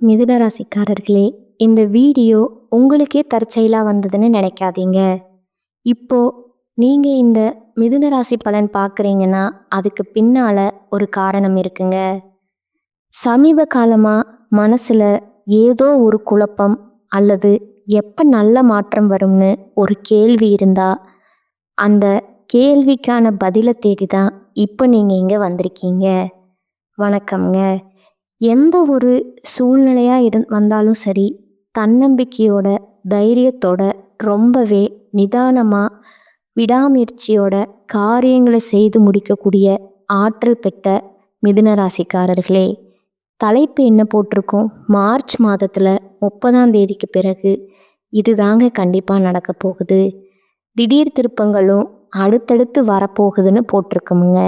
மிதுன ராசிக்காரர்களே, இந்த வீடியோ உங்களுக்கே தற்செயலாக வந்ததுன்னு நினைக்காதீங்க. இப்போ நீங்கள் இந்த மிதுன ராசி பலன் பார்க்குறீங்கன்னா அதுக்கு பின்னால் ஒரு காரணம் இருக்குங்க. சமீப காலமாக மனசில் ஏதோ ஒரு குழப்பம் அல்லது எப்போ நல்ல மாற்றம் வரும்னு ஒரு கேள்வி இருந்தால் அந்த கேள்விக்கான பதிலை தேடி தான் இப்போ நீங்கள் இங்கே வந்திருக்கீங்க. வணக்கம்ங்க. எந்த ஒரு சூழ்நிலையாக வந்தாலும் சரி, தன்னம்பிக்கையோட தைரியத்தோட ரொம்பவே நிதானமாக விடாமுயற்சியோட காரியங்களை செய்து முடிக்கக்கூடிய ஆற்றல் பெற்ற மிதுன ராசிக்காரர்களே, தலைப்பு என்ன போட்டிருக்கோம்? மார்ச் மாதத்தில் 30ஆம் தேதிக்கு பிறகு இதுதாங்க கண்டிப்பாக நடக்க போகுது. திடீர் திருப்பங்களும் அடுத்தடுத்து வரப்போகுதுன்னு போட்டிருக்கோமுங்க.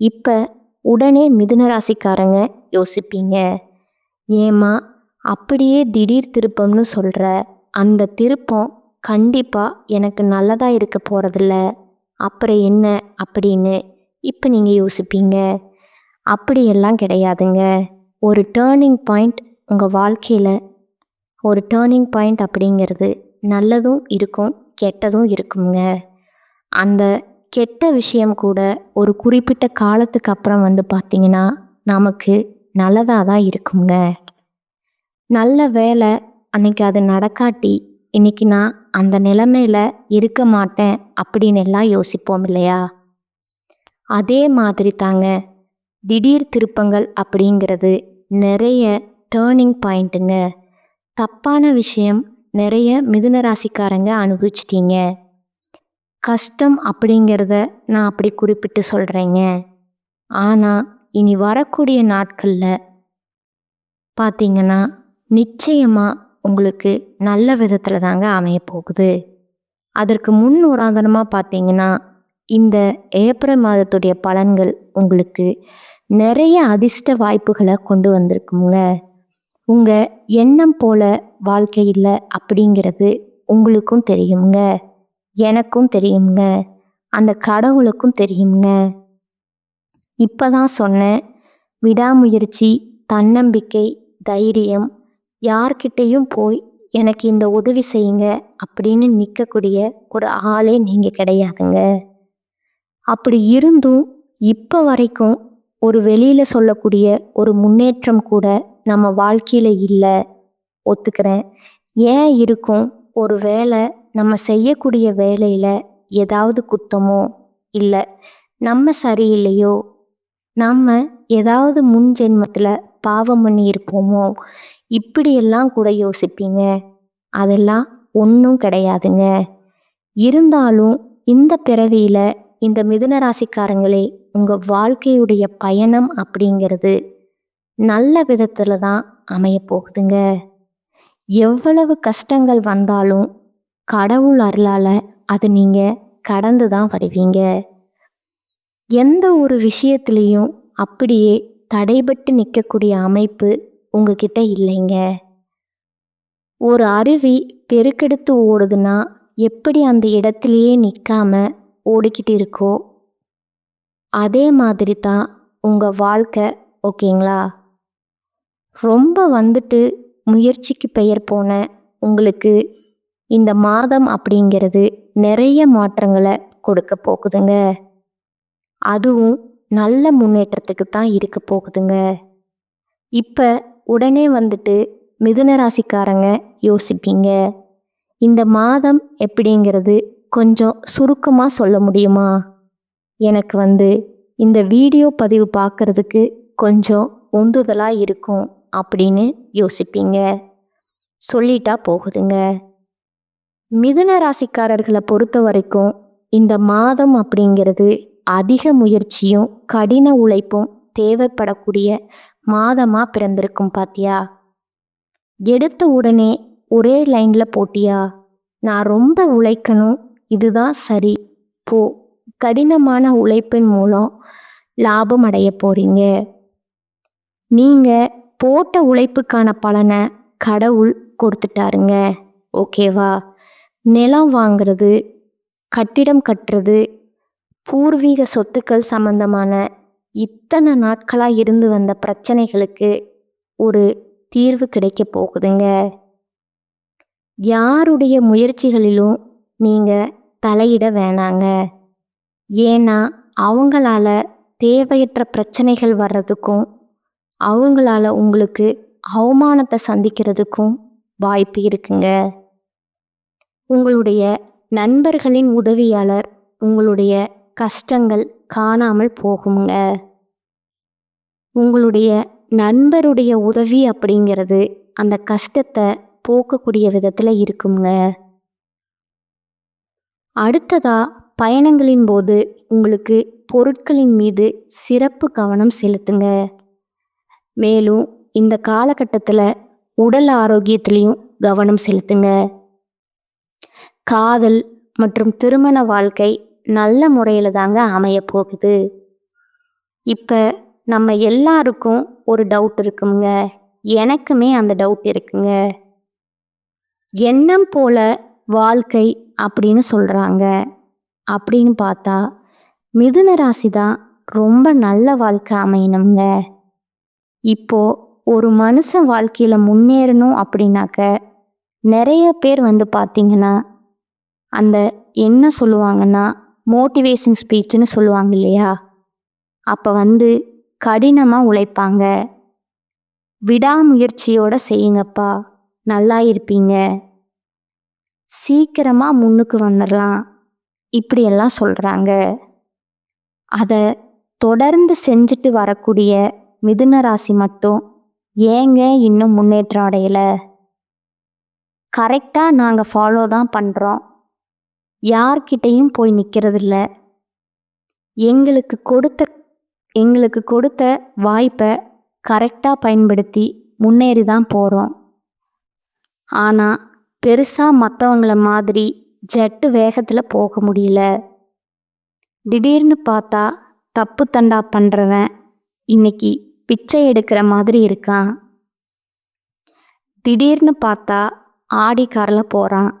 இப்போ உடனே மிதுன ராசிக்காரங்க யோசிப்பீங்க, ஏமா அப்படியே திடீர் திருப்பம்னு சொல்கிற? அந்த திருப்பம் கண்டிப்பாக எனக்கு நல்லதாக இருக்க போகிறதில்ல, அப்புறம் என்ன அப்படின்னு இப்போ நீங்கள் யோசிப்பீங்க. அப்படியெல்லாம் கிடையாதுங்க. ஒரு டேர்னிங் பாயிண்ட் உங்கள் வாழ்க்கையில், ஒரு டேர்னிங் பாயிண்ட் அப்படிங்கிறது நல்லதும் இருக்கும் கெட்டதும் இருக்குங்க. அந்த கெட்ட விஷயம் கூட ஒரு குறிப்பிட்ட காலத்துக்கு அப்புறம் பார்த்திங்கன்னா நமக்கு நல்லதாக தான் இருக்குங்க. நல்ல வேலை அன்னைக்கு அது நடக்காட்டி இன்னைக்கு நான் அந்த நிலைமையில் இருக்க மாட்டேன் அப்படின்னு எல்லாம் யோசிப்போம் இல்லையா? அதே மாதிரி தாங்க திடீர் திருப்பங்கள் அப்படிங்கிறது நிறைய டேர்னிங் பாயிண்ட்டுங்க. தப்பான விஷயம் நிறைய மிதுன ராசிக்காரங்க அனுபவிச்சிட்டீங்க. கஷ்டம் அப்படிங்கிறத நான் அப்படி குறிப்பிட்டு சொல்கிறேங்க. ஆனால் இனி வரக்கூடிய நாட்களில் பார்த்தீங்கன்னா நிச்சயமாக உங்களுக்கு நல்ல விதத்தில் தாங்க அமைய போகுது. அதற்கு முன் உதாரணமாக பார்த்தீங்கன்னா இந்த ஏப்ரல் மாதத்துடைய பலன்கள் உங்களுக்கு நிறைய அதிர்ஷ்ட வாய்ப்புகளை கொண்டு வந்திருக்குங்க. உங்கள் எண்ணம் போல வாழ்க்கை இல்லை அப்படிங்கிறது உங்களுக்கும் தெரியுங்க, எனக்கும் தெரியுங்க, அந்த கடவுளுக்கும் தெரியுங்க. இப்போ தான் சொன்னேன், விடாமுயற்சி, தன்னம்பிக்கை, தைரியம், யார்கிட்டையும் போய் எனக்கு இந்த உதவி செய்யுங்க அப்படின்னு நிற்கக்கூடிய ஒரு ஆளே நீங்கள் கிடையாதுங்க. அப்படி இருந்தும் இப்போ வரைக்கும் ஒரு வெளியில் சொல்லக்கூடிய ஒரு முன்னேற்றம் கூட நம்ம வாழ்க்கையில் இல்லை. ஒத்துக்கிறேன். ஏன் இருக்கும்? ஒரு வேளை நம்ம செய்யக்கூடிய வேலையில் ஏதாவது குத்தமோ, இல்லை நம்ம சரியில்லையோ, நம்ம ஏதாவது முன் ஜென்மத்தில் பாவம் பண்ணி இருப்போமோ, இப்படியெல்லாம் கூட யோசிப்பீங்க. அதெல்லாம் ஒன்றும் கிடையாதுங்க. இருந்தாலும் இந்த பிறவியில் இந்த மிதுன ராசிக்காரங்களே, உங்கள் வாழ்க்கையுடைய பயணம் அப்படிங்கிறது நல்ல விதத்தில் தான் அமைய போகுதுங்க. எவ்வளவு கஷ்டங்கள் வந்தாலும் கடவுள் அருளால் அது நீங்கள் கடந்து தான் வருவீங்க. எந்த ஒரு விஷயத்துலேயும் அப்படியே தடைபட்டு நிற்கக்கூடிய அமைப்பு உங்ககிட்ட இல்லைங்க. ஒரு அருவி பெருக்கெடுத்து ஓடுதுன்னா எப்படி அந்த இடத்துலையே நிற்காம ஓடிக்கிட்டு இருக்கோ, அதே மாதிரி தான் உங்கள் வாழ்க்கை. ஓகேங்களா? ரொம்ப முயற்சிக்கு பெயர் போன உங்களுக்கு இந்த மாதம் அப்படிங்கிறது நிறைய மாற்றங்களை கொடுக்க போகுதுங்க. அதுவும் நல்ல முன்னேற்றத்துக்கு தான் இருக்க போகுதுங்க. இப்போ உடனே மிதுன ராசிக்காரங்க யோசிப்பீங்க, இந்த மாதம் எப்படிங்கிறது கொஞ்சம் சுருக்கமாக சொல்ல முடியுமா? எனக்கு இந்த வீடியோ பதிவு பார்க்குறதுக்கு கொஞ்சம் உந்துதலாக இருக்கும் அப்படின்னு யோசிப்பீங்க. சொல்லிட்டா போகுதுங்க. மிதுன ராசிக்காரர்களை பொறுத்த வரைக்கும் இந்த மாதம் அப்படிங்கிறது அதிக முயற்சியும் கடின உழைப்பும் தேவைப்படக்கூடிய மாதமாக பிறந்திருக்கும். பாத்தியா? எடுத்த உடனே ஒரே லைனில் போட்டியா? நான் ரொம்ப உழைக்கணும், இதுதான் சரி, போ. கடினமான உழைப்பின் மூலம் லாபம் அடைய போறீங்க. நீங்கள் போட்ட உழைப்புக்கான பலனை கடவுள் கொடுத்துட்டாருங்க. ஓகேவா? நிலம் வாங்கிறது, கட்டிடம் கட்டுறது, பூர்வீக சொத்துக்கள் சம்பந்தமான இத்தனை நாட்களாக இருந்து வந்த பிரச்சனைகளுக்கு ஒரு தீர்வு கிடைக்க போகுதுங்க. யாருடைய முயற்சிகளிலும் நீங்கள் தலையிட வேணாங்க. ஏன்னா அவங்களால தேவையற்ற பிரச்சனைகள் வர்றதுக்கும் அவங்களால உங்களுக்கு அவமானத்தை சந்திக்கிறதுக்கும் வாய்ப்பு இருக்குங்க. உங்களுடைய நண்பர்களின் உதவியாளர் உங்களுடைய கஷ்டங்கள் காணாமல் போகுங்க. உங்களுடைய நண்பருடைய உதவி அப்படிங்கிறது அந்த கஷ்டத்தை போக்கக்கூடிய விதத்தில் இருக்குங்க. அடுத்ததா பயணங்களின் போது உங்களுக்கு பொருட்களின் மீது சிறப்பு கவனம் செலுத்துங்க. மேலும் இந்த காலகட்டத்தில் உடல் ஆரோக்கியத்திலையும் கவனம் செலுத்துங்க. காதல் மற்றும் திருமண வாழ்க்கை நல்ல முறையில் தாங்க அமைய போகுது. இப்போ நம்ம எல்லாருக்கும் ஒரு டவுட் இருக்குங்க. எனக்குமே அந்த டவுட் இருக்குங்க. எண்ணம் போல வாழ்க்கை அப்படின்னு சொல்கிறாங்க. அப்படின்னு பார்த்தா மிதுன ராசி தான் ரொம்ப நல்ல வாழ்க்கை அமையணுங்க. இப்போ ஒரு மனுஷன் வாழ்க்கையில் முன்னேறணும் அப்படின்னாக்க நிறைய பேர் பார்த்தீங்கன்னா அந்த என்ன சொல்லுவாங்கன்னா மோட்டிவேஷன் ஸ்பீச்சுன்னு சொல்லுவாங்க இல்லையா, அப்போ கடினமாக உழைப்பாங்க. விடாமுயற்சியோடு செய்யுங்கப்பா, நல்லா இருப்பீங்க, சீக்கிரமாக முன்னுக்கு வந்துடலாம், இப்படியெல்லாம் சொல்கிறாங்க. அதை தொடர்ந்து செஞ்சுட்டு வரக்கூடிய மிதுன ராசி மட்டும் ஏங்க இன்னும் முன்னேற்றம் அடையலை? கரெக்டாக நாங்கள் ஃபாலோ தான் பண்ணுறோம், யார்கிட்டையும் போய் நிற்கிறதில்ல, எங்களுக்கு கொடுத்த வாய்ப்பை கரெக்டாக பயன்படுத்தி முன்னேறி தான் போகிறோம். ஆனால் பெருசாக மற்றவங்கள மாதிரி ஜெட்டு வேகத்தில் போக முடியல. திடீர்னு பார்த்தா தப்பு தண்டா பண்ணுறவன் இன்னைக்கு பிச்சை எடுக்கிற மாதிரி இருக்கான். திடீர்னு பார்த்தா ஆடி காரில் போகிறான்.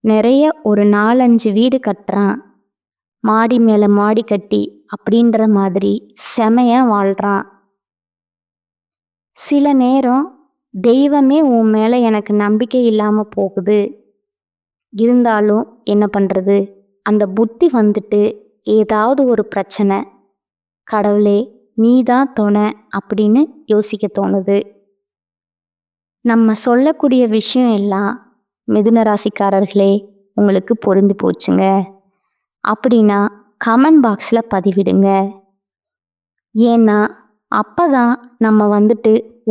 நிறைய ஒரு 4-5 வீடு கட்டுறான். மாடி மேலே மாடி கட்டி அப்படின்ற மாதிரி செமையாக வாழ்கிறான். சில நேரம் தெய்வமே உன் மேலே எனக்கு நம்பிக்கை இல்லாமல் போகுது, இருந்தாலும் என்ன பண்ணுறது, அந்த புத்தி ஏதாவது ஒரு பிரச்சனை, கடவுளே நீ தான் துணை அப்படின்னு யோசிக்க தோணுது. நம்ம சொல்லக்கூடிய விஷயம் எல்லாம் மிதுன ராசிக்காரர்களே உங்களுக்கு பொருந்தி போச்சுங்க அப்படின்னா கமெண்ட் பாக்ஸில் பதிவிடுங்க. ஏன்னா அப்போ தான் நம்ம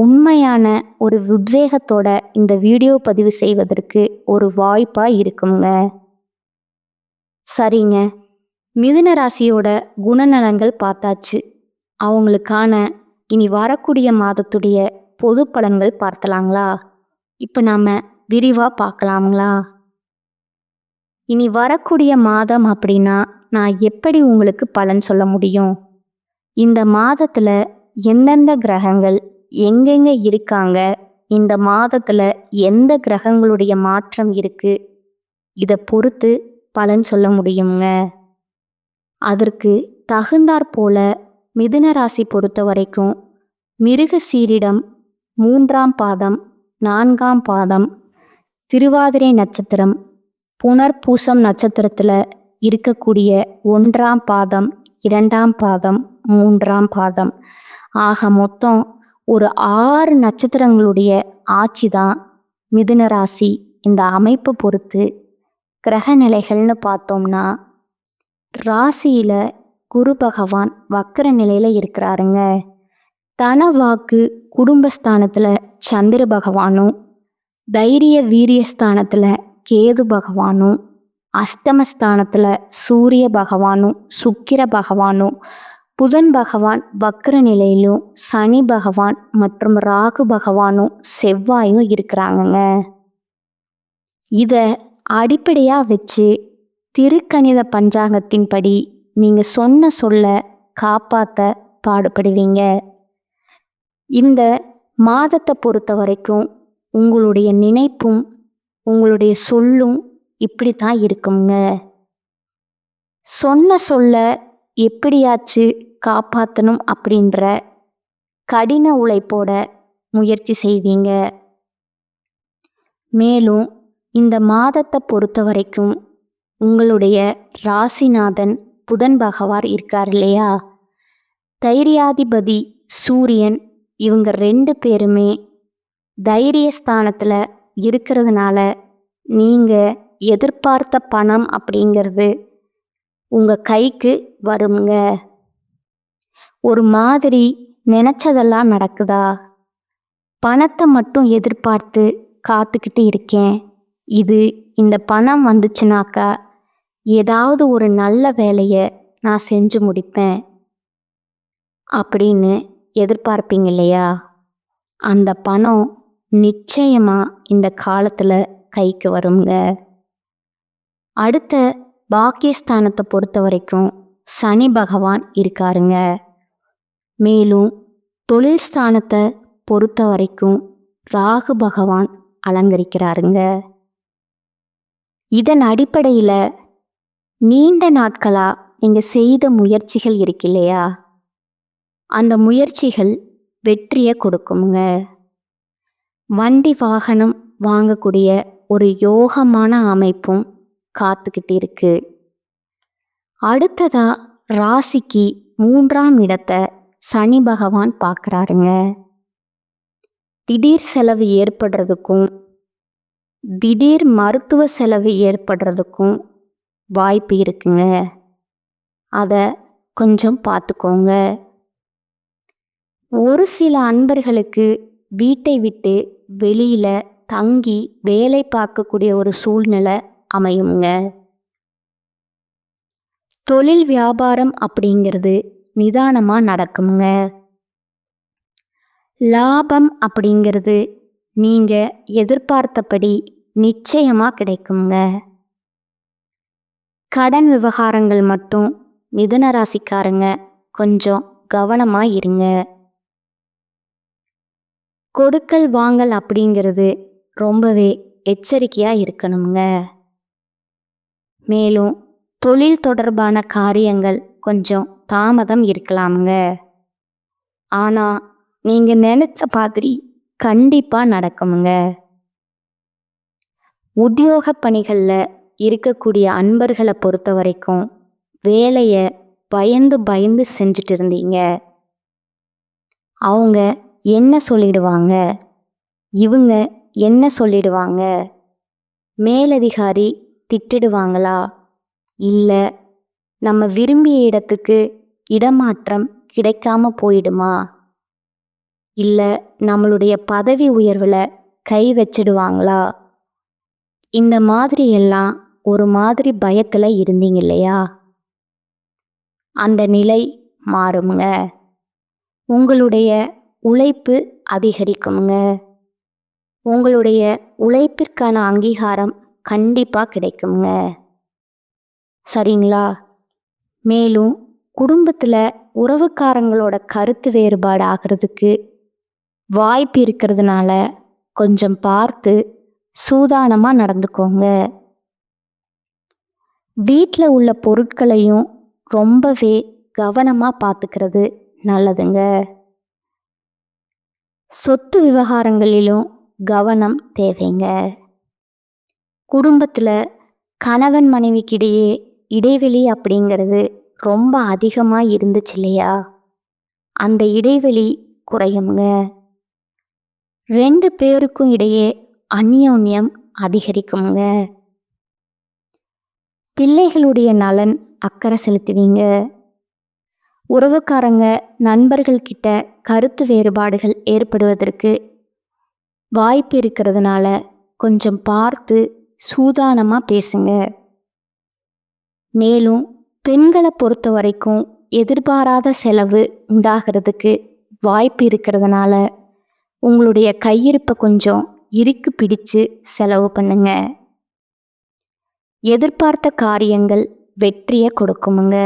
உண்மையான ஒரு உத்வேகத்தோட இந்த வீடியோ பதிவு செய்வதற்கு ஒரு வாய்ப்பாக இருக்குங்க. சரிங்க, மிதுன ராசியோட குணநலங்கள் பார்த்தாச்சு. அவங்களுக்கான இனி வரக்கூடிய மாதத்துடைய பொது பலன்கள் பார்த்தலாங்களா? இப்போ நாம் விரிவாக பார்க்கலாங்களா? இனி வரக்கூடிய மாதம் அப்படின்னா நான் எப்படி உங்களுக்கு பலன் சொல்ல முடியும்? இந்த மாதத்தில் எந்தெந்த கிரகங்கள் எங்கெங்கே இருக்காங்க, இந்த மாதத்தில் எந்த கிரகங்களுடைய மாற்றம் இருக்குது, இதை பொறுத்து பலன் சொல்ல முடியுங்க. அதற்கு தகுந்தாற் போல மிதுன ராசி பொறுத்த வரைக்கும் மிருகசீரிடம் 3ஆம் பாதம், 4ஆம் பாதம், திருவாதிரை நட்சத்திரம், புனர்பூசம் நட்சத்திரத்தில் இருக்கக்கூடிய 1ஆம் பாதம், 2ஆம் பாதம், 3ஆம் பாதம் ஆக மொத்தம் ஒரு 6 நட்சத்திரங்களுடைய ஆட்சி தான் மிதுன ராசி. இந்த அமைப்பை பொறுத்து கிரக நிலைகள்னு பார்த்தோம்னா ராசியில் குரு பகவான் வக்கர நிலையில் இருக்கிறாருங்க. தனவாக்கு குடும்பஸ்தானத்தில் சந்திர பகவானும், தைரிய வீரியஸ்தானத்தில் கேது பகவானும், அஷ்டமஸ்தானத்தில் சூரிய பகவானும், சுக்கிர பகவானும், புதன் பகவான் வக்கர நிலையிலும், சனி பகவான் மற்றும் ராகு பகவானும் செவ்வாயும் இருக்கிறாங்கங்க. இதை அடிப்படையாக வச்சு திருக்கணித பஞ்சாங்கத்தின்படி நீங்கள் சொன்ன சொல்ல காப்பாற்ற பாடுபடுவீங்க. இந்த மாதத்தை பொறுத்த வரைக்கும் உங்களுடைய நினைப்பும் உங்களுடைய சொல்லும் இப்படி தான் இருக்குங்க. சொன்ன சொல்ல எப்படியாச்சு காப்பாற்றணும் அப்படின்ற கடின உழைப்போட முயற்சி செய்வீங்க. மேலும் இந்த மாதத்தை பொறுத்த வரைக்கும் உங்களுடைய ராசிநாதன் புதன் பகவான் இருக்கார் இல்லையா, தைரியாதிபதி சூரியன், இவங்க 2 பேருமே தைரியஸ்தானத்தில் இருக்கிறதுனால நீங்கள் எதிர்பார்த்த பணம் அப்படிங்கிறது உங்கள் கைக்கு வருங்க. ஒரு மாதிரி நினச்சதெல்லாம் நடக்குதா, பணத்தை மட்டும் எதிர்பார்த்து காத்துக்கிட்டு இருக்கேன், இந்த பணம் வந்துச்சுனாக்கா ஏதாவது ஒரு நல்ல வேலையை நான் செஞ்சு முடிப்பேன் அப்படின்னு எதிர்பார்ப்பீங்க இல்லையா, அந்த பணம் நிச்சயமாக இந்த காலத்தில் கைக்கு வருங்க. அடுத்த பாக்கியஸ்தானத்தை பொறுத்த வரைக்கும் சனி பகவான் இருக்காருங்க. மேலும் தொழில் ஸ்தானத்தை பொறுத்த வரைக்கும் ராகு பகவான் அலங்கரிக்கிறாருங்க. இதன் அடிப்படையில் நீண்ட நாட்களாக நீங்கள் செய்த முயற்சிகள் இருக்கு இல்லையா, அந்த முயற்சிகள் வெற்றியை கொடுக்குங்க. வண்டி வாகனம் வாங்கக்கூடிய ஒரு யோகமான அமைப்பும் காத்துக்கிட்டு இருக்கு. அடுத்ததா ராசிக்கு 3ஆம் இடத்தை சனி பகவான் பார்க்குறாருங்க. திடீர் செலவு ஏற்படுறதுக்கும் திடீர் மருத்துவ செலவு ஏற்படுறதுக்கும் வாய்ப்பு இருக்குங்க. அதை கொஞ்சம் பார்த்துக்கோங்க. ஒரு சில அன்பர்களுக்கு வீட்டை விட்டு வெளியில் தங்கி வேலை பார்க்கக்கூடிய ஒரு சூழ்நிலை அமையுங்க. தொழில் வியாபாரம் அப்படிங்கிறது நிதானமாக நடக்குங்க. லாபம் அப்படிங்கிறது நீங்கள் எதிர்பார்த்தபடி நிச்சயமாக கிடைக்குங்க. கடன் விவகாரங்கள் மட்டும் மிதுன ராசிக்காரங்க கொஞ்சம் கவனமாக இருங்க. கொடுக்கல் வாங்கல் அப்படிங்கிறது ரொம்பவே எச்சரிக்கையாக இருக்கணுங்க. மேலும் தொழில் தொடர்பான காரியங்கள் கொஞ்சம் தாமதம் இருக்கலாமுங்க. ஆனால் நீங்கள் நினச்ச மாதிரி கண்டிப்பாக நடக்குமுங்க. உத்தியோக பணிகளில் இருக்கக்கூடிய அன்பர்களை பொறுத்த வரைக்கும் வேலையை பயந்து பயந்து செஞ்சுட்டு இருந்தீங்க. அவங்க என்ன சொல்லிடுவாங்க, இவங்க என்ன சொல்லிடுவாங்க, மேலதிகாரி திட்டிடுவாங்களா, இல்லை நம்ம விரும்பிய இடத்துக்கு இடமாற்றம் கிடைக்காம போயிடுமா, இல்லை நம்மளுடைய பதவி உயர்வில் கை வச்சிடுவாங்களா, இந்த மாதிரி எல்லாம் ஒரு மாதிரி பயத்தில் இருந்தீங்க இல்லையா, அந்த நிலை மாறுங்க. உங்களுடைய உழைப்பு அதிகரிக்குங்க. உங்களுடைய உழைப்பிற்கான அங்கீகாரம் கண்டிப்பாக கிடைக்குங்க. சரிங்களா? மேலும் குடும்பத்தில் உறவுக்காரங்களோட கருத்து வேறுபாடு ஆகிறதுக்கு வாய்ப்பு இருக்கிறதுனால கொஞ்சம் பார்த்து சூதானமாக நடந்துக்கோங்க. வீட்டில் உள்ள பொருட்களையும் ரொம்பவே கவனமாக பார்த்துக்கிறது நல்லதுங்க. சொத்து விவகாரங்களிலும் கவனம் தேவைங்க. குடும்பத்தில் கணவன் மனைவிக்கிடையே இடைவெளி அப்படிங்கிறது ரொம்ப அதிகமாக இருந்துச்சு இல்லையா, அந்த இடைவெளி குறையுங்க. 2 பேருக்கும் இடையே அந்யோன்யம் அதிகரிக்குங்க. பிள்ளைகளுடைய நலன் அக்கறை செலுத்துவீங்க. உறவுக்காரங்க நண்பர்கள் கிட்ட கருத்து வேறுபாடுகள் ஏற்படுவதற்கு வாய்ப்பு இருக்கிறதுனால கொஞ்சம் பார்த்து சூதானமாக பேசுங்க. மேலும் பெண்களை பொறுத்த வரைக்கும் எதிர்பாராத செலவு உண்டாகிறதுக்கு வாய்ப்பு இருக்கிறதுனால உங்களுடைய கையிருப்பை கொஞ்சம் இறுக்கி பிடிச்சு செலவு பண்ணுங்க. எதிர்பார்த்த காரியங்கள் வெற்றியை கொடுக்குமுங்க.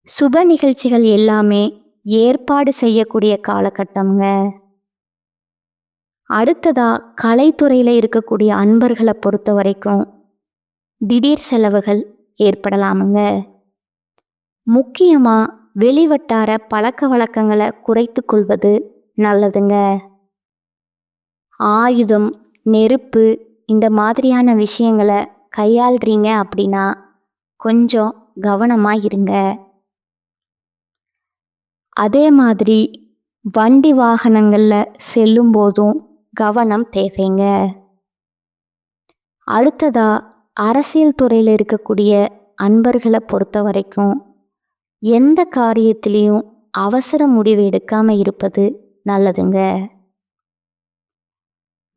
சுப நிகழ்ச்சிகள் எல்லாமே ஏற்பாடு செய்யக்கூடிய காலகட்டம்ங்க. அடுத்ததா கலைத்துறையில் இருக்கக்கூடிய அன்பர்களை பொறுத்த வரைக்கும் திடீர் செலவுகள் ஏற்படலாமுங்க. முக்கியமாக வெளிவட்டார பழக்க வழக்கங்களை குறைத்து கொள்வது நல்லதுங்க. ஆயுதம், நெருப்பு இந்த மாதிரியான விஷயங்களை கையாள்றீங்க அப்படின்னா கொஞ்சம் கவனமா இருங்க. அதே மாதிரி வண்டி வாகனங்கள்ல செல்லும் போதும் கவனம் தேவைங்க. அடுத்ததா அரசியல் துறையில் இருக்கக்கூடிய அன்பர்களை பொறுத்த வரைக்கும் எந்த காரியத்திலையும் அவசர முடிவு எடுக்காம இருப்பது நல்லதுங்க.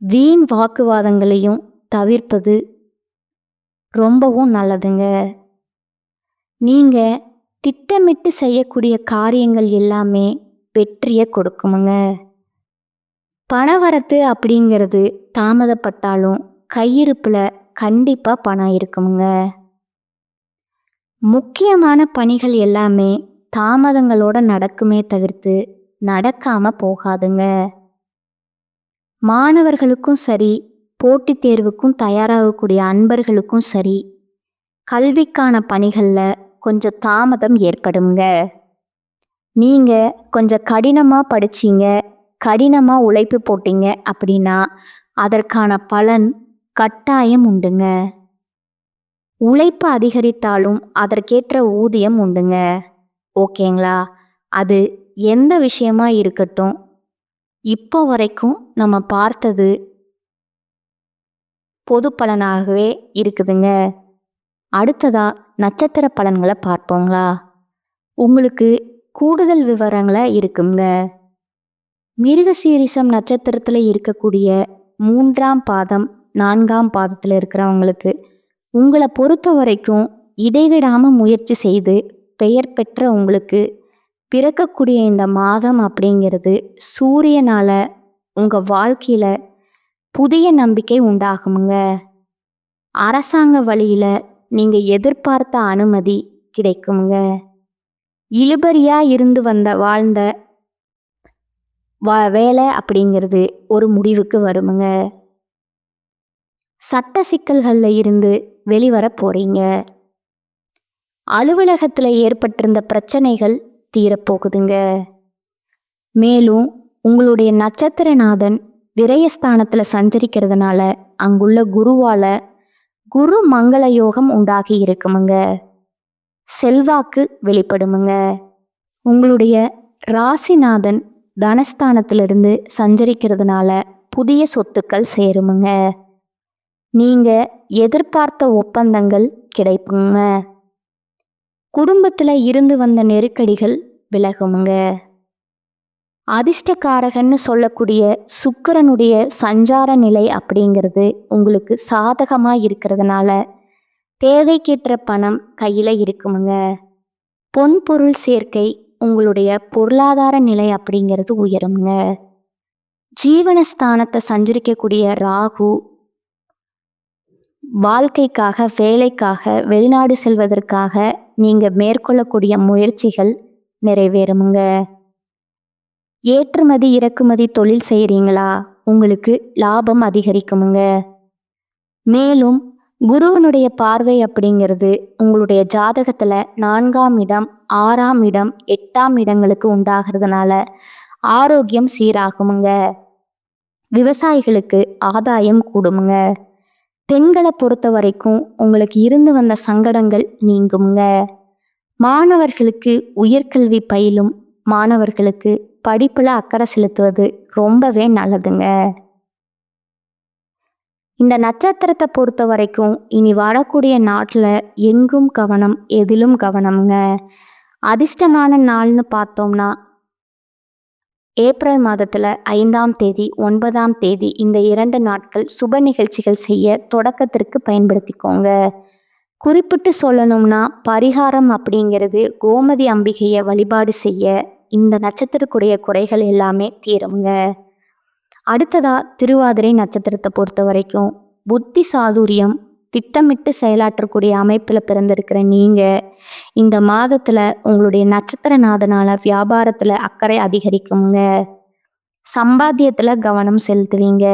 வீண் வாக்குவாதங்களையும் தவிர்ப்பது ரொம்பவும் நல்லதுங்க. நீங்க திட்டமிட்டு செய்யக்கூடிய காரியங்கள் எல்லாமே வெற்றியை கொடுக்குமுங்க. பணவரத்து அப்படிங்கிறது தாமதப்பட்டாலும் கையிருப்புல கண்டிப்பா பணம் இருக்குமுங்க. முக்கியமான பணிகள் எல்லாமே தாமதங்களோட நடக்குமே தவிர்த்து நடக்காம போகாதுங்க. மாணவர்களுக்கும் சரி, போட்டித் தேர்வுக்கும் தயாராகக்கூடிய அன்பர்களுக்கும் சரி, கல்விக்கான பணிகள்ல கொஞ்சம் தாமதம் ஏற்படுங்க. நீங்க கொஞ்சம் கடினமா படிச்சீங்க, கடினமா உழைப்பு போட்டீங்க அப்படின்னா அதற்கான பலன் கட்டாயம் உண்டுங்க. உழைப்பு அதிகரித்தாலும் அதற்கேற்ற ஊதியம் உண்டுங்க. ஓகேங்களா? அது எந்த விஷயமா இருக்கட்டும், இப்போ வரைக்கும் நம்ம பார்த்தது பொது பலனாகவே இருக்குதுங்க. அடுத்ததா நட்சத்திர பலன்களை பார்ப்போங்களா? உங்களுக்கு கூடுதல் விவரங்களை இருக்குங்க. மிருகசீரிஷம் நட்சத்திரத்தில் இருக்கக்கூடிய 3ஆம் பாதம் 4ஆம் பாதத்தில் இருக்கிறவங்களுக்கு உங்களை பொறுத்த வரைக்கும் இடைவிடாம முயற்சி செய்து பெயர் பெற்ற உங்களுக்கு பிறக்கக்கூடிய இந்த மாதம் அப்படிங்கிறது சூரியனால உங்க வாழ்க்கையில புதிய நம்பிக்கை உண்டாகுமுங்க. அரசாங்க வழியில நீங்க எதிர்பார்த்த அனுமதி கிடைக்குமுங்க. இழுபறியா இருந்து வாழ்ந்த வேலை அப்படிங்கிறது ஒரு முடிவுக்கு வருமுங்க. சட்ட சிக்கல்கள்ல இருந்து வெளிவர போறீங்க. அலுவலகத்துல ஏற்பட்டிருந்த பிரச்சனைகள் தீரப்போகுதுங்க. மேலும் உங்களுடைய நட்சத்திரநாதன் விரயஸ்தானத்துல சஞ்சரிக்கிறதுனால அங்குள்ள குருவால குரு மங்கள யோகம் உண்டாகி இருக்குமுங்க. செல்வாக்கு வெளிப்படுமுங்க. உங்களுடைய ராசிநாதன் தனஸ்தானத்திலிருந்து சஞ்சரிக்கிறதுனால புதிய சொத்துக்கள் சேருமுங்க. நீங்க எதிர்பார்த்த ஒப்பந்தங்கள் கிடைக்குங்க. குடும்பத்துல இருந்து வந்த நெருக்கடிகள் விலகுமுங்க. அதிர்ஷ்டக்காரகன்னு சொல்லக்கூடிய சுக்கிரனுடைய சஞ்சார நிலை அப்படிங்கிறது உங்களுக்கு சாதகமா இருக்கிறதுனால தேவைக்கேற்ற பணம் கையில இருக்குமுங்க. பொன் பொருள் சேர்க்கை உங்களுடைய பொருளாதார நிலை அப்படிங்கிறது உயருமுங்க. ஜீவனஸ்தானத்தை சஞ்சரிக்கக்கூடிய ராகு வாழ்க்கைக்காக, வேலைக்காக, வெளிநாடு செல்வதற்காக நீங்க மேற்கொள்ளக்கூடிய முயற்சிகள் நிறைவேறுமுங்க. ஏற்றுமதி இறக்குமதி தொழில் செய்கிறீங்களா? உங்களுக்கு லாபம் அதிகரிக்குமுங்க. மேலும் குருவனுடைய பார்வை அப்படிங்கிறது உங்களுடைய ஜாதகத்துல 4ஆம் இடம், 6ஆம் இடம், 8ஆம் இடங்களுக்கு உண்டாகிறதுனால ஆரோக்கியம் சீராகுமுங்க. விவசாயிகளுக்கு ஆதாயம் கூடுமுங்க. பெண்களை பொறுத்த வரைக்கும் உங்களுக்கு இருந்து வந்த சங்கடங்கள் நீங்குமுங்க. மாணவர்களுக்கு உயர்கல்வி பயிலும் மாணவர்களுக்கு படிப்புல அக்கறை செலுத்துவது ரொம்பவே நல்லதுங்க. இந்த நட்சத்திரத்தை பொறுத்த வரைக்கும் இனி வரக்கூடிய நாட்டில் எங்கும் கவனம், எதிலும் கவனம்ங்க. அதிர்ஷ்டமான நாள்னு பார்த்தோம்னா ஏப்ரல் மாதத்தில் 5ஆம் தேதி, 9ஆம் தேதி இந்த 2 நாட்கள் சுப நிகழ்ச்சிகள் செய்ய தொடக்கத்திற்கு பயன்படுத்திக்கோங்க. குறிப்பிட்டு சொல்லணும்னா பரிகாரம் அப்படிங்கிறது கோமதி அம்பிகையை வழிபாடு செய்ய இந்த நட்சத்திரக்குடைய குறைகள் எல்லாமே தீருங்க. அடுத்ததா திருவாதிரை நட்சத்திரத்தை பொறுத்த வரைக்கும் புத்தி சாதுரியம், திட்டமிட்டு செயலாற்றக்கூடிய அமைப்பில் பிறந்திருக்கிற நீங்க இந்த மாதத்துல உங்களுடைய நட்சத்திரநாதனால வியாபாரத்துல அக்கறை அதிகரிக்குங்க. சம்பாத்தியத்துல கவனம் செலுத்துவீங்க.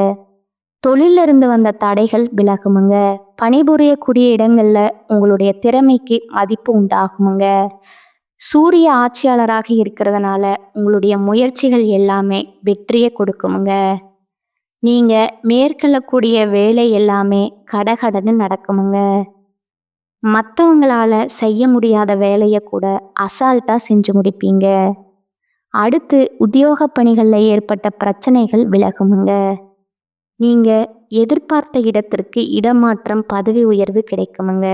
தொழில இருந்து வந்த தடைகள் விலகுமுங்க. பணிபுரியக்கூடிய இடங்கள்ல உங்களுடைய திறமைக்கு மதிப்பு உண்டாகுமுங்க. சூரிய ஆட்சியாளராக இருக்கிறதுனால உங்களுடைய முயற்சிகள் எல்லாமே வெற்றியை கொடுக்குமுங்க. நீங்க மேற்கொள்ளக்கூடிய வேலை எல்லாமே கடகடன்னு நடக்குமுங்க. மற்றவங்களால செய்ய முடியாத வேலையை கூட அசால்ட்டா செஞ்சு முடிப்பீங்க. அடுத்து உத்தியோக பணிகளில் ஏற்பட்ட பிரச்சனைகள் விலகுமுங்க. நீங்க எதிர்பார்த்த இடத்திற்கு இடமாற்றம், பதவி உயர்வு கிடைக்குமுங்க.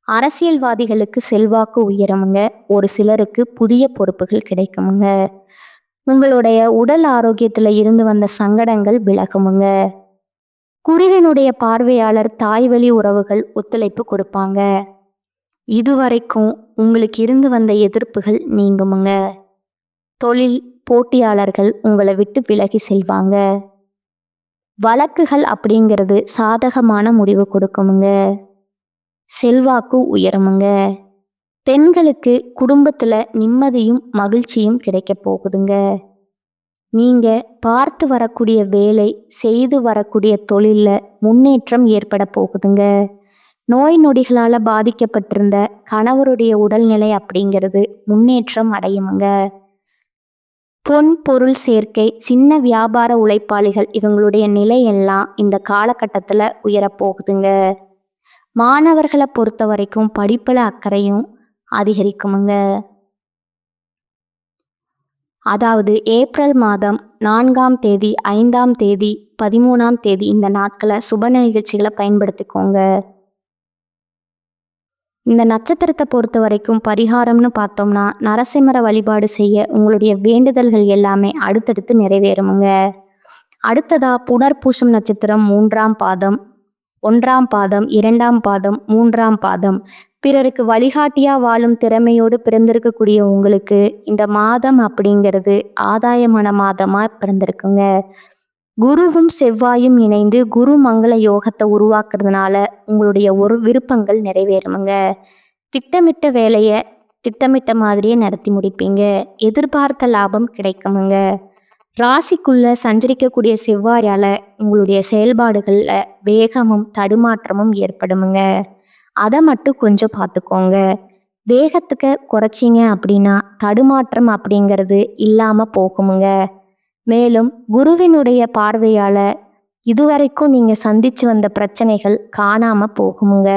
அரசியல்வாதிகளுக்கு செல்வாக்கு உயருமுங்க. ஒரு சிலருக்கு புதிய பொறுப்புகள் கிடைக்குமுங்க. உங்களுடைய உடல் ஆரோக்கியத்துல இருந்து வந்த சங்கடங்கள் விலகுமுங்க. குருவினுடைய பார்வையாளர் தாய்வழி உறவுகள் ஒத்துழைப்பு கொடுப்பாங்க. இதுவரைக்கும் உங்களுக்கு இருந்து வந்த எதிர்ப்புகள் நீங்குமுங்க. தொழில் போட்டியாளர்கள் உங்களை விட்டு விலகி செல்வாங்க. வழக்குகள் அப்படிங்கிறது சாதகமான முடிவு கொடுக்குமுங்க. செல்வாக்கு உயருமுங்க. பெண்களுக்கு குடும்பத்துல நிம்மதியும் மகிழ்ச்சியும் கிடைக்க போகுதுங்க. நீங்க பார்த்து வரக்கூடிய வேலை, செய்து வரக்கூடிய தொழில்ல முன்னேற்றம் ஏற்பட போகுதுங்க. நோய் நொடிகளால பாதிக்கப்பட்டிருந்த கணவருடைய உடல்நிலை அப்படிங்கிறது முன்னேற்றம் அடையுமுங்க. பொன் பொருள் சேர்க்கை, சின்ன வியாபார உழைப்பாளிகள் இவங்களுடைய நிலையெல்லாம் இந்த காலகட்டத்தில் உயரப்போகுதுங்க. மாணவர்களை பொறுத்த வரைக்கும் படிப்பில் அக்கறையும் அதிகரிக்குமுங்க. அதாவது ஏப்ரல் மாதம் 4ஆம் தேதி, 5ஆம் தேதி, 13ஆம் தேதி இந்த நாட்களை சுப நிகழ்ச்சிகளை பயன்படுத்திக்கோங்க. இந்த நட்சத்திரத்தை பொறுத்த வரைக்கும் பரிகாரம்னு பார்த்தோம்னா, நரசிம்மர வழிபாடு செய்ய உங்களுடைய வேண்டுதல்கள் எல்லாமே அடுத்தடுத்து நிறைவேறுமுங்க. அடுத்ததா புனர்பூசம் நட்சத்திரம் 3ஆம் பாதம், 1ஆம் பாதம், 2ஆம் பாதம், 3ஆம் பாதம். பிறருக்கு வழிகாட்டியா வாழும் திறமையோடு பிறந்திருக்கக்கூடிய உங்களுக்கு இந்த மாதம் அப்படிங்கிறது ஆதாயமான மாதமா பிறந்திருக்குங்க. குருவும் செவ்வாயும் இணைந்து குரு மங்கள யோகத்தை உருவாக்குறதுனால உங்களுடைய ஒரு விருப்பங்கள் நிறைவேறுமுங்க. திட்டமிட்ட வேலையை திட்டமிட்ட மாதிரியே நடத்தி முடிப்பீங்க. எதிர்பார்த்த லாபம் கிடைக்குமுங்க. ராசிக்குள்ள சஞ்சரிக்கக்கூடிய செவ்வாயால உங்களுடைய செயல்பாடுகள்ல வேகமும் தடுமாற்றமும் ஏற்படுமுங்க. அதை மட்டும் கொஞ்சம் பார்த்துக்கோங்க. வேகத்துக்கு குறைச்சிங்க அப்படின்னா தடுமாற்றம் அப்படிங்கிறது இல்லாம போகுமுங்க. மேலும் குருவினுடைய பார்வையால இதுவரைக்கும் நீங்க சந்திச்சு வந்த பிரச்சனைகள் காணாம போகுமுங்க.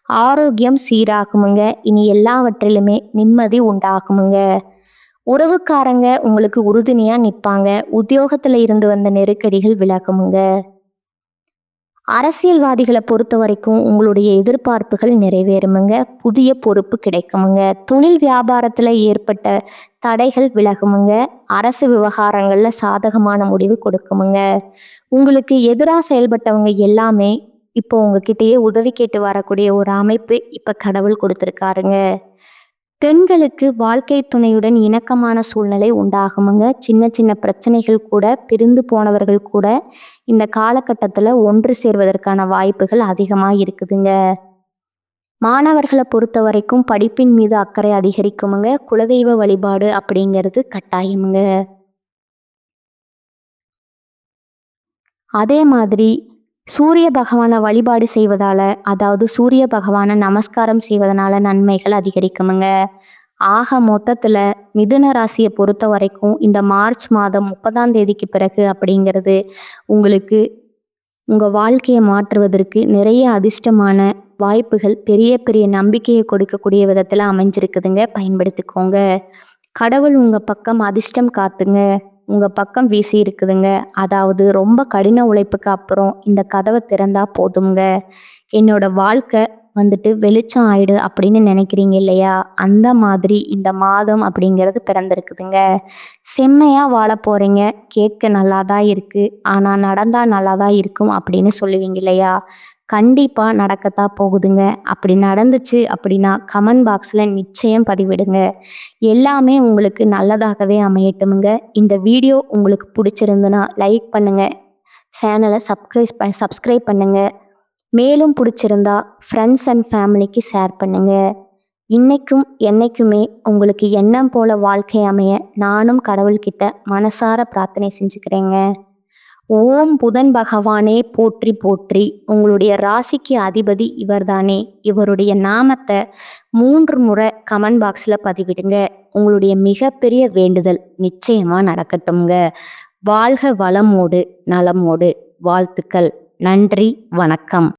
ஆரோக்கியம் சீராகுமுங்க. இனி எல்லாவற்றிலுமே நிம்மதி உண்டாகுமுங்க. உறவுக்காரங்க உங்களுக்கு உறுதுணையா நிற்பாங்க. உத்தியோகத்துல இருந்து வந்த நெருக்கடிகள் விலகுமுங்க. அரசியல்வாதிகளை பொறுத்த வரைக்கும் உங்களுடைய எதிர்பார்ப்புகள் நிறைவேறுமுங்க. புதிய பொறுப்பு கிடைக்குமுங்க. தொழில் வியாபாரத்தில் ஏற்பட்ட தடைகள் விலகுமுங்க. அரசு விவகாரங்கள்ல சாதகமான முடிவு கொடுக்குமுங்க. உங்களுக்கு எதிராக செயல்பட்டவங்க எல்லாமே இப்போ உங்ககிட்டயே உதவி கேட்டு வரக்கூடிய ஒரு அமைப்பு இப்போ கடவுள் கொடுத்துருக்காருங்க. பெண்களுக்கு வாழ்க்கை துணையுடன் இணக்கமான சூழ்நிலை உண்டாகுமுங்க. சின்ன சின்ன பிரச்சனைகள் கூட, பிரிந்து போனவர்கள் கூட இந்த காலகட்டத்தில் ஒன்று சேர்வதற்கான வாய்ப்புகள் அதிகமாக இருக்குதுங்க. மாணவர்களை பொறுத்த வரைக்கும் படிப்பின் மீது அக்கறை அதிகரிக்குமுங்க. குலதெய்வ வழிபாடு அப்படிங்கிறது கட்டாயமுங்க. அதே மாதிரி சூரிய பகவானை வழிபாடு செய்வதால, அதாவது சூரிய பகவானை நமஸ்காரம் செய்வதனால நன்மைகள் அதிகரிக்குமுங்க. ஆக மொத்தத்தில் மிதுன ராசியை பொறுத்த வரைக்கும் இந்த மார்ச் மாதம் 30ஆம் தேதிக்கு பிறகு அப்படிங்கிறது உங்களுக்கு உங்கள் வாழ்க்கையை மாற்றுவதற்கு நிறைய அதிர்ஷ்டமான வாய்ப்புகள், பெரிய பெரிய நம்பிக்கையை கொடுக்கக்கூடிய விதத்தில் அமைஞ்சிருக்குதுங்க. பயன்படுத்திக்கோங்க. கடவுள் உங்கள் பக்கம் அதிர்ஷ்டம் காத்துங்க உங்கள் பக்கம் வீசி இருக்குதுங்க. அதாவது ரொம்ப கடின உழைப்புக்கு அப்புறம் இந்த கதவை திறந்தா போதுங்க, என்னோட வாழ்க்கை வந்துட்டு வெளிச்சம் ஆயிடு அப்படின்னு நினைக்கிறீங்க இல்லையா? அந்த மாதிரி இந்த மாதம் அப்படிங்கிறது பிறந்திருக்குதுங்க. செம்மையாக வாழ போகிறீங்க. கேட்க நல்லா தான் இருக்குது, ஆனால் நடந்தால் நல்லா தான் இருக்கும் அப்படின்னு சொல்லுவீங்க இல்லையா? கண்டிப்பாக நடக்கத்தான் போகுதுங்க. அப்படி நடந்துச்சு அப்படின்னா கமெண்ட் பாக்ஸில் நிச்சயம் பதிவிடுங்க. எல்லாமே உங்களுக்கு நல்லதாகவே அமையட்டுமுங்க. இந்த வீடியோ உங்களுக்கு பிடிச்சிருந்துன்னா லைக் பண்ணுங்கள், சேனலை சப்ஸ்கிரைப் பண்ணுங்கள். மேலும் பிடிச்சிருந்தா ஃப்ரெண்ட்ஸ் அண்ட் ஃபேமிலிக்கு ஷேர் பண்ணுங்கள். இன்னைக்கும் என்னைக்குமே உங்களுக்கு எண்ணம் போல வாழ்க்கை அமைய நானும் கடவுள்கிட்ட மனசார பிரார்த்தனை செஞ்சுக்கிறேங்க. ஓம் புதன் பகவானே போற்றி போற்றி. உங்களுடைய ராசிக்கு அதிபதி இவர்தானே. இவருடைய நாமத்தை 3 முறை கமெண்ட் பாக்ஸில் பதிவிடுங்க. உங்களுடைய மிகப்பெரிய வேண்டுதல் நிச்சயமா நடக்கட்டும்ங்க. வாழ்க வளமோடு நலமோடு. வாழ்த்துக்கள். நன்றி. வணக்கம்.